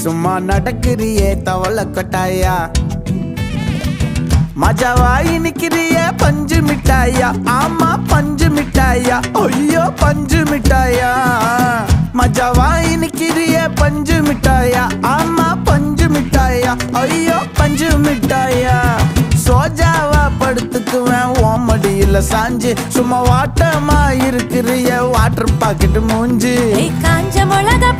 சும்மா நடக்கிறியே தவள கொட்டாயா மஜாவாயி நிக்கிறிய பஞ்சு மிட்டாயா ஆமா பஞ்சு மிட்டாயா ஐயோ பஞ்சு மிட்டாயா மஜாவாயி நிக்கிறிய பஞ்சு மிட்டாயா ஆமா பஞ்சு மிட்டாயா ஐயோ பஞ்சு மிட்டாயா சோஜாவா படுத்துக்குவேன் ஓமடியில சாஞ்சு சும்மா வாட்டமா இருக்கிறிய வாட்டர் பாக்கெட் மூஞ்சி காஞ்ச மிளகா